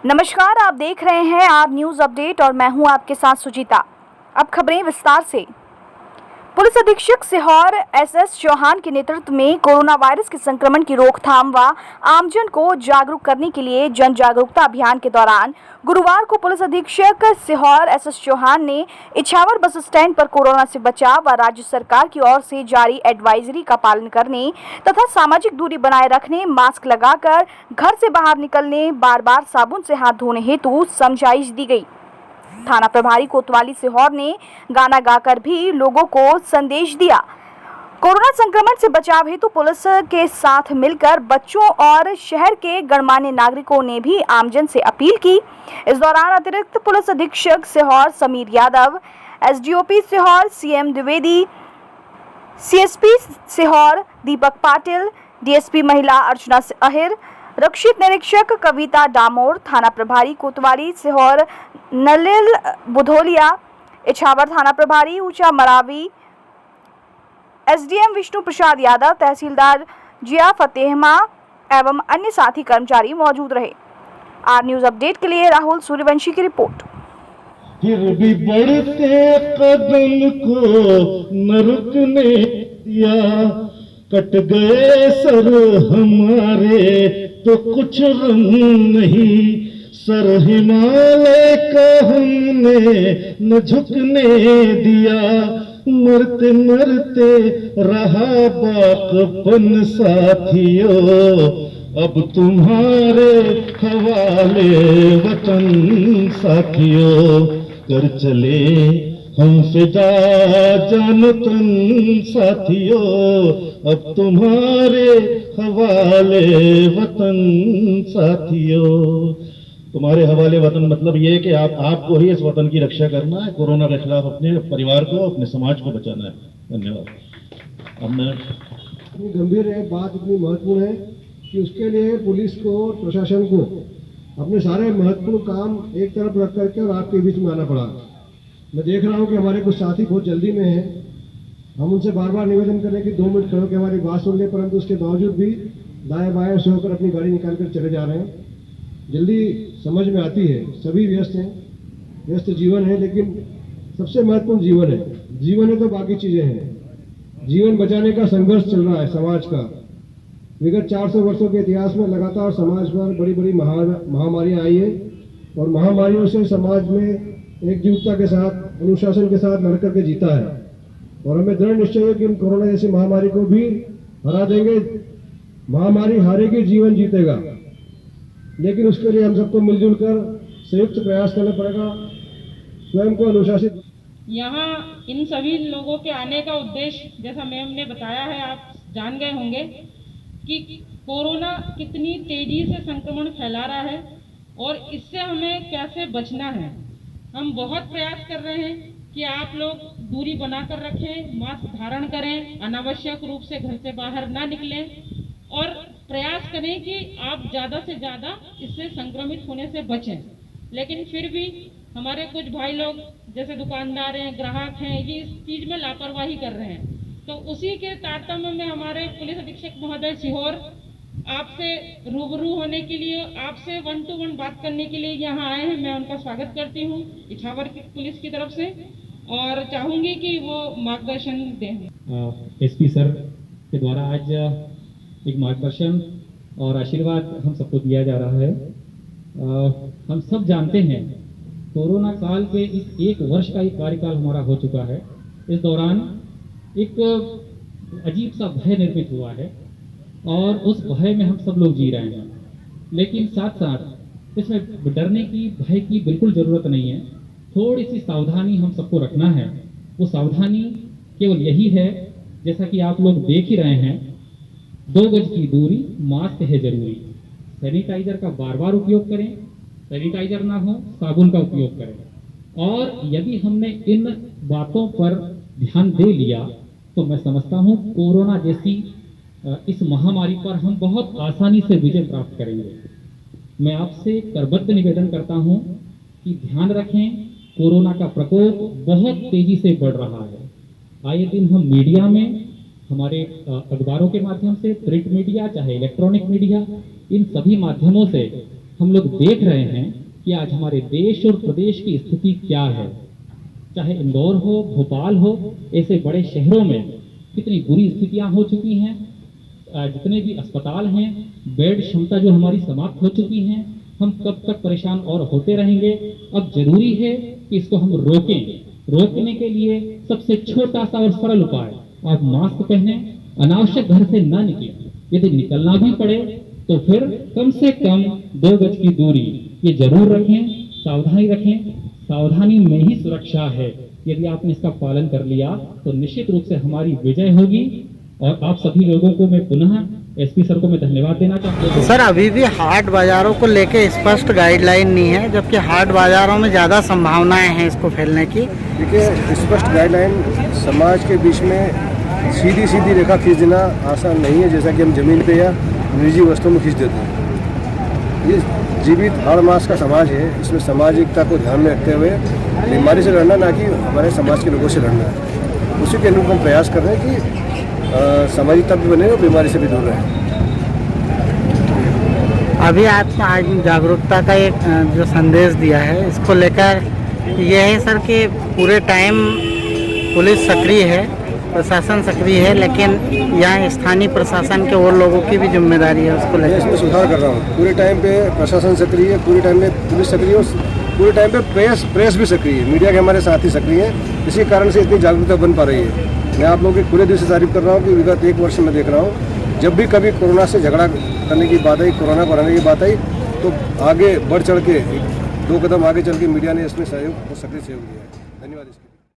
नमस्कार, आप देख रहे हैं आप न्यूज अपडेट और मैं हूं आपके साथ सुजीता। अब खबरें विस्तार से। पुलिस अधीक्षक सीहोर एसएस चौहान के नेतृत्व में कोरोना वायरस के संक्रमण की रोकथाम व आमजन को जागरूक करने के लिए जन जागरूकता अभियान के दौरान गुरुवार को पुलिस अधीक्षक सीहोर एसएस चौहान ने इछावर बस स्टैंड पर कोरोना से बचाव व राज्य सरकार की ओर से जारी एडवाइजरी का पालन करने तथा सामाजिक दूरी बनाए रखने, मास्क लगाकर घर से बाहर निकलने, बार बार साबुन से हाथ धोने हेतु समझाइश दी गई। थाना प्रभारी कोतवाली सीहोर ने गाना गाकर भी लोगों को संदेश दिया। कोरोना संक्रमण से बचाव हेतु पुलिस के साथ मिलकर बच्चों और शहर के गणमान्य नागरिकों ने भी आमजन से अपील की। इस दौरान अतिरिक्त पुलिस अधीक्षक Sehore Sameer Yadav, SDOP Sehore CM Dwivedi, CSP Sehore Deepak Patil, DSP महिला अर्चना अहिर, रक्षित निरीक्षक कविता डामोर, थाना प्रभारी कोतवाली सीहोर नलिल बुधोलिया, इछावर थाना प्रभारी ऊंचा मरावी, एसडीएम विष्णु प्रसाद यादव, तहसीलदार जिया फतेहमा एवं अन्य साथी कर्मचारी मौजूद रहे। आर न्यूज अपडेट के लिए राहुल सूर्यवंशी की रिपोर्ट। फिर भी बढ़ते कदम को न रुकने दिया, कट गए सर हमारे तो कुछ गम नहीं, सर हिमालय का हमने न झुकने दिया, मरते मरते रहा बाकपन साथियों, अब तुम्हारे हवाले वतन साथियों, कर चले हम फिदा जान तन साथियों, अब तुम्हारे हवाले वतन साथियों। तुम्हारे हवाले वतन मतलब ये है कि आपको ही इस वतन की रक्षा करना है, कोरोना के खिलाफ अपने परिवार को, अपने समाज को बचाना है। धन्यवाद। अब मैं इतनी गंभीर है, बात इतनी महत्वपूर्ण है कि उसके लिए पुलिस को, प्रशासन को अपने सारे महत्वपूर्ण काम एक तरफ रख करके और आपके बीच में आना पड़ा। मैं देख रहा हूँ कि हमारे कुछ साथी बहुत जल्दी में हैं। हम उनसे बार बार निवेदन करें कि 2 मिनट खड़े होकर हमारी बात सुन ले, परंतु उसके बावजूद भी दाएं बाएं से होकर अपनी गाड़ी निकाल कर चले जा रहे हैं। जल्दी समझ में आती है, सभी व्यस्त हैं, व्यस्त जीवन है, लेकिन सबसे महत्वपूर्ण जीवन है। जीवन है तो बाकी चीज़ें हैं। जीवन बचाने का संघर्ष चल रहा है समाज का। विगत 400 वर्षों के इतिहास में लगातार समाज पर बड़ी बड़ी महामारियाँ आई है और महामारियों से समाज में एकजुटता के साथ, अनुशासन के साथ लड़ करके जीता है और हमें दृढ़ निश्चय है कि हम कोरोना जैसी महामारी को भी हरा देंगे। महामारी हारेगी, जीवन जीतेगा, लेकिन उसके लिए हम सबको मिलजुल कर संयुक्त प्रयास करना पड़ेगा, स्वयं को अनुशासित। यहाँ इन सभी लोगों के आने का उद्देश्य, जैसा मैम ने बताया है, आप जान गए होंगे कि कोरोना कितनी तेजी से संक्रमण फैला रहा है और इससे हमें कैसे बचना है। हम बहुत प्रयास कर रहे हैं कि आप लोग दूरी बनाकर रखें, मास्क धारण करें, अनावश्यक रूप से घर से बाहर ना निकलें और प्रयास करें कि आप ज़्यादा से ज़्यादा इससे संक्रमित होने से बचें। लेकिन फिर भी हमारे कुछ भाई लोग जैसे दुकानदार हैं, ग्राहक हैं, ये इस चीज़ में लापरवाही कर रहे हैं। तो उसी के तारतम्य में हमारे पुलिस अधीक्षक महोदय सीहोर आपसे रूबरू होने के लिए, आपसे 1 to 1 बात करने के लिए यहाँ आए हैं। मैं उनका स्वागत करती हूँ इछावर की पुलिस की तरफ से और चाहूँगी कि वो मार्गदर्शन दें। एसपी सर के द्वारा आज एक मार्गदर्शन और आशीर्वाद हम सबको दिया जा रहा है। हम सब जानते हैं कोरोना काल के इस 1 वर्ष का एक कार्यकाल हमारा हो चुका है। इस दौरान एक अजीब सा भय निर्मित हुआ है और उस भय में हम सब लोग जी रहे हैं, लेकिन साथ साथ इसमें डरने की, भय की बिल्कुल ज़रूरत नहीं है। थोड़ी सी सावधानी हम सबको रखना है। वो सावधानी केवल यही है, जैसा कि आप लोग देख ही रहे हैं, 2 गज की दूरी, मास्क है जरूरी, सैनिटाइजर का बार बार उपयोग करें, सैनिटाइजर ना हो साबुन का उपयोग करें। और यदि हमने इन बातों पर ध्यान दे लिया तो मैं समझता हूँ कोरोना जैसी इस महामारी पर हम बहुत आसानी से विजय प्राप्त करेंगे। मैं आपसे करबद्ध निवेदन करता हूँ कि ध्यान रखें, कोरोना का प्रकोप बहुत तेजी से बढ़ रहा है। आए दिन हम मीडिया में, हमारे अखबारों के माध्यम से, प्रिंट मीडिया चाहे इलेक्ट्रॉनिक मीडिया, इन सभी माध्यमों से हम लोग देख रहे हैं कि आज हमारे देश और प्रदेश की स्थिति क्या है। चाहे इंदौर हो, भोपाल हो, ऐसे बड़े शहरों में कितनी बुरी स्थितियां हो चुकी हैं। जितने भी अस्पताल हैं, बेड क्षमता जो हमारी समाप्त हो चुकी हैं, हम कब तक परेशान और होते रहेंगे। अब जरूरी है कि इसको हम रोकें। रोकने के लिए सबसे छोटा सा और सरल उपाय, आप मास्क पहने, अनावश्यक घर से न निकलें। यदि निकलना भी पड़े तो फिर कम से कम 2 गज की दूरी ये जरूर रखें, सावधानी रखें। सावधानी में ही सुरक्षा है। यदि आपने इसका पालन कर लिया तो निश्चित रूप से हमारी विजय होगी। और आप सभी लोगों को मैं पुनः एसपी सर को मैं धन्यवाद देना चाहता हूँ। सर, अभी भी हाट बाजारों को लेके स्पष्ट गाइडलाइन नहीं है, जबकि हाट बाजारों में ज़्यादा संभावनाएं हैं इसको फैलने की। देखिए, स्पष्ट गाइडलाइन समाज के बीच में सीधी सीधी रेखा खींच देना आसान नहीं है, जैसा कि हम जमीन पे या निजी वस्तुओं में खींच देते हैं। ये जीवित हाड़ मास का समाज है, इसमें सामाजिकता को ध्यान में रखते हुए बीमारी से लड़ना, ना कि हमारे समाज के लोगों से लड़ना है। उसी के अनुरूप हम प्रयास कर रहे हैं कि सामाजिकता भी बने और बीमारी से भी दूर रहे। अभी आप आज जागरूकता का एक जो संदेश दिया है, इसको लेकर यह है सर कि पूरे टाइम पुलिस सक्रिय है, प्रशासन सक्रिय है, लेकिन यहाँ स्थानीय प्रशासन के और लोगों की भी जिम्मेदारी है उसको लेकर। इसमें सुधार कर रहा हूँ। पूरे टाइम पे प्रशासन सक्रिय है, पूरे टाइम में पुलिस सक्रिय है, पूरे टाइम पे प्रेस भी सक्रिय है, मीडिया के हमारे साथी सक्रिय है। इसी कारण से इतनी जागरूकता बन पा रही है। मैं आप लोगों की पूरे दिल से तारीफ कर रहा हूँ कि विगत 1 वर्ष में देख रहा हूँ, जब भी कभी कोरोना से झगड़ा करने की बात आई, कोरोना को हराने की बात आई, तो आगे बढ़ चढ़ के 2 कदम आगे चल के मीडिया ने इसमें सहयोग और सक्रिय सहयोग दिया है। धन्यवाद इसके लिए।